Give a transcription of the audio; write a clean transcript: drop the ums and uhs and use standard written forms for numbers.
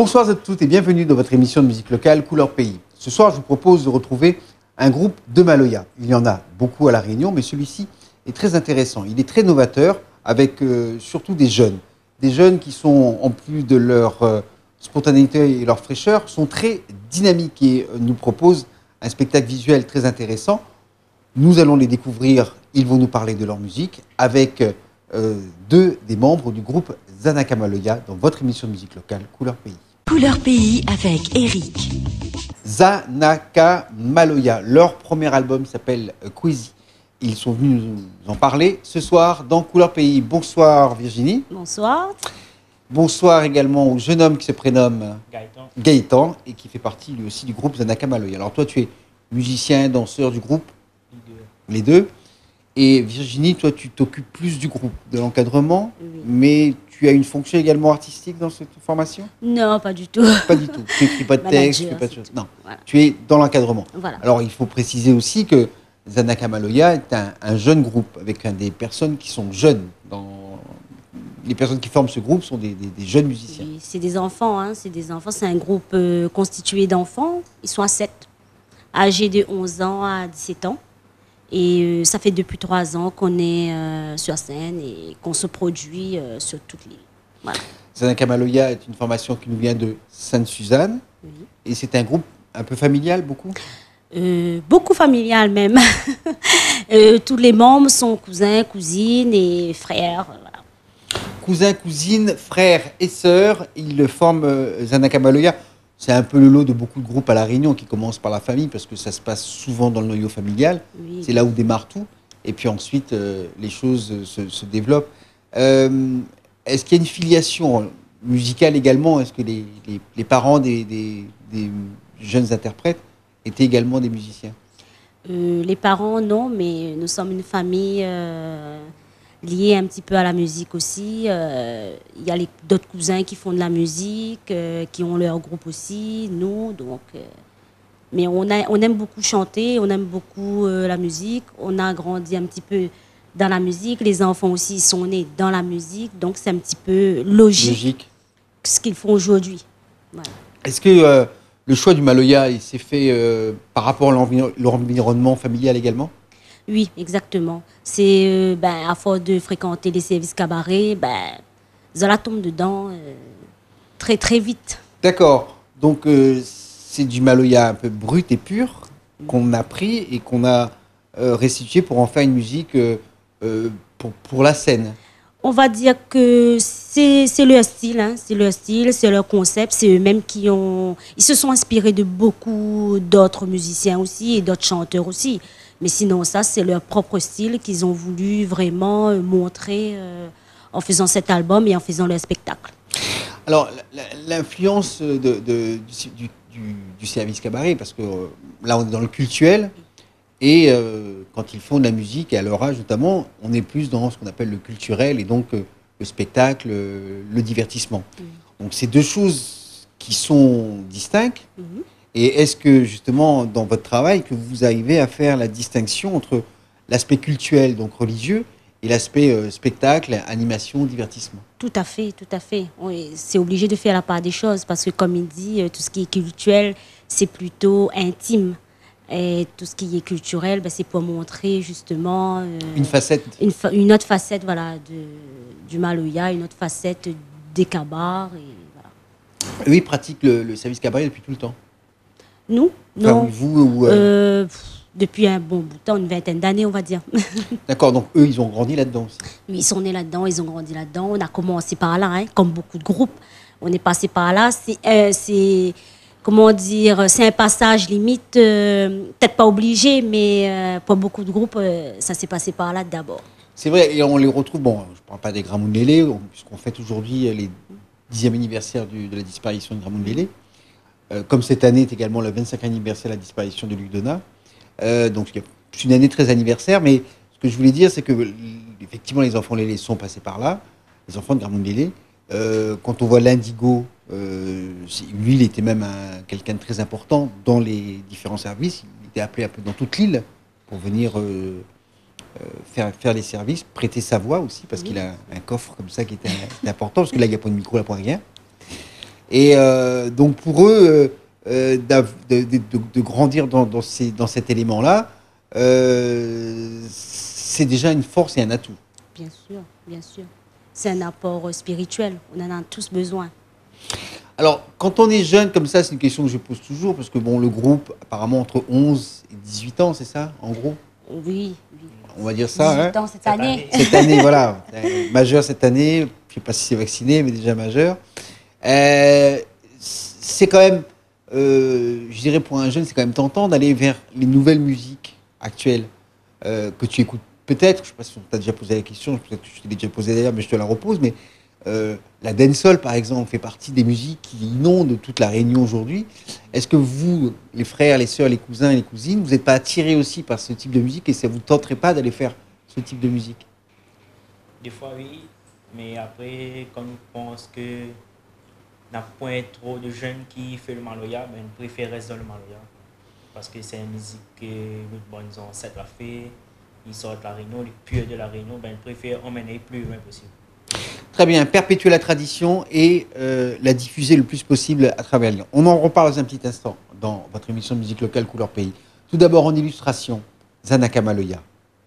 Bonsoir à toutes et bienvenue dans votre émission de musique locale Couleur Pays. Ce soir, je vous propose de retrouver un groupe de Maloya. Il y en a beaucoup à La Réunion, mais celui-ci est très intéressant. Il est très novateur avec surtout des jeunes qui sont, en plus de leur spontanéité et leur fraîcheur, sont très dynamiques et nous proposent un spectacle visuel très intéressant. Nous allons les découvrir, ils vont nous parler de leur musique avec deux des membres du groupe Zanaka Maloya dans votre émission de musique locale Couleur Pays. Couleur Pays avec Eric. Zanaka Maloya, leur premier album s'appelle Kwezi. Ils sont venus nous en parler ce soir dans Couleur Pays. Bonsoir Virginie. Bonsoir. Bonsoir également au jeune homme qui se prénomme Gaëtan et qui fait partie lui aussi du groupe Zanaka Maloya. Alors toi tu es musicien, danseur du groupe, les deux. Et Virginie, toi tu t'occupes plus du groupe, de l'encadrement, Oui. mais tu as une fonction également artistique dans cette formation? Non, pas du tout. Pas du tout. Tu n'écris pas de texte, tu fais pas de choses. Non, Voilà. tu es dans l'encadrement. Voilà. Alors il faut préciser aussi que Zanaka Maloya est un jeune groupe avec des personnes qui sont jeunes. Les personnes qui forment ce groupe sont des jeunes musiciens. Oui, c'est des enfants, hein, c'est des enfants. C'est un groupe constitué d'enfants. Ils sont à 7, âgés de 11 ans à 17 ans. Et ça fait depuis 3 ans qu'on est sur scène et qu'on se produit sur toute l'île. Voilà. Zanaka Maloya est une formation qui nous vient de Sainte-Suzanne. Oui. Et c'est un groupe un peu familial, beaucoup. Beaucoup familial même. Tous les membres sont cousins, cousines et frères. Voilà. Cousins, cousines, frères et sœurs, ils forment Zanaka Maloya. C'est un peu le lot de beaucoup de groupes à La Réunion qui commencent par la famille parce que ça se passe souvent dans le noyau familial. Oui. C'est là où démarre tout. Et puis ensuite, les choses se développent. Est-ce qu'il y a une filiation musicale également? Est-ce que les parents des jeunes interprètes étaient également des musiciens? Les parents, non, mais nous sommes une famille liée un petit peu à la musique aussi. Il y a d'autres cousins qui font de la musique, qui ont leur groupe aussi, nous. Donc, mais on aime beaucoup chanter, on aime beaucoup la musique. On a grandi un petit peu dans la musique. Les enfants aussi sont nés dans la musique. Donc, c'est un petit peu logique. Ce qu'ils font aujourd'hui. Voilà. Est-ce que le choix du Maloya il s'est fait par rapport à l'environnement familial également? Oui, exactement. C'est à force de fréquenter les services cabarets, Zola tombe dedans très très vite. D'accord. Donc c'est du Maloya un peu brut et pur qu'on a pris et qu'on a restitué pour en faire une musique pour la scène. On va dire que c'est leur style, hein, c'est leur style, c'est leur concept, c'est eux-mêmes ils se sont inspirés de beaucoup d'autres musiciens aussi et d'autres chanteurs aussi. Mais sinon, ça, c'est leur propre style qu'ils ont voulu vraiment montrer en faisant cet album et en faisant leur spectacle. Alors, l'influence du service cabaret, parce que là, on est dans le cultuel, et quand ils font de la musique, et à leur âge notamment, on est plus dans ce qu'on appelle le culturel, et donc le spectacle, le divertissement. Donc, c'est deux choses qui sont distinctes. Et est-ce que, justement, dans votre travail, que vous arrivez à faire la distinction entre l'aspect cultuel, donc religieux, et l'aspect spectacle, animation, divertissement? Tout à fait, tout à fait. C'est obligé de faire la part des choses parce que, comme il dit, tout ce qui est cultuel, c'est plutôt intime. Et tout ce qui est culturel, c'est pour montrer, justement... une facette. Une autre facette, voilà, du Maloya, une autre facette des cabars. Et voilà. Eux, ils pratiquent le service cabaret depuis tout le temps? Nous? Enfin, Non. Vous Depuis un bon bout de temps, une vingtaine d'années, on va dire. D'accord, donc eux, ils ont grandi là-dedans aussi. Oui, ils sont nés là-dedans, ils ont grandi là-dedans. On a commencé par là, hein, comme beaucoup de groupes. On est passé par là. C'est comment dire, c'est un passage limite, peut-être pas obligé, mais pour beaucoup de groupes, ça s'est passé par là d'abord. C'est vrai, et on les retrouve, bon, je ne parle pas des Gramundélé, puisqu'on fête aujourd'hui les 10e anniversaire de la disparition de Gramundélé. Comme cette année est également le 25e anniversaire de la disparition de Luc Donat. Donc c'est une année très anniversaire, mais ce que je voulais dire, c'est que effectivement les enfants Lélé sont passés par là, les enfants de Gramundélé. Quand on voit l'Indigo, lui il était même quelqu'un de très important dans les différents services, il était appelé un peu dans toute l'île pour venir faire les services, prêter sa voix aussi, parce qu'il a un coffre comme ça qui était important, parce que là il n'y a pas de micro, là, pas rien. Et donc pour eux, de grandir dans cet élément-là, c'est déjà une force et un atout. Bien sûr, bien sûr. C'est un apport spirituel. On en a tous besoin. Alors, quand on est jeune comme ça, c'est une question que je pose toujours, parce que bon, le groupe, apparemment entre 11 et 18 ans, c'est ça, en gros? Oui, oui. On va dire ça, 18 hein? ans cette année. Cette année, voilà. Majeur cette année, je ne sais pas si c'est vacciné, mais déjà majeur. C'est quand même, je dirais pour un jeune, c'est quand même tentant d'aller vers les nouvelles musiques actuelles que tu écoutes peut-être. Je ne sais pas si on t'a déjà posé la question, peut-être que je te l'ai déjà posée d'ailleurs, mais je te la repose. Mais la dancehall, par exemple, fait partie des musiques qui inondent toute la Réunion aujourd'hui. Est-ce que vous, les frères, les sœurs, les cousins et les cousines, vous n'êtes pas attirés aussi par ce type de musique et ça ne vous tenterait pas d'aller faire ce type de musique? Des fois, oui, mais après, quand on pense que n'a point trop de jeunes qui font le Maloya, ben, on préfère rester dans le Maloya. Parce que c'est une musique que nos bons ancêtres ont fait, ils sortent de la Réunion, les purs de la Réunion, ben, on préfère emmener le plus loin possible. Très bien, perpétuer la tradition et la diffuser le plus possible à travers Lyon. On en reparle dans un petit instant dans votre émission de musique locale Couleur Pays. Tout d'abord en illustration, Zanaka Maloya.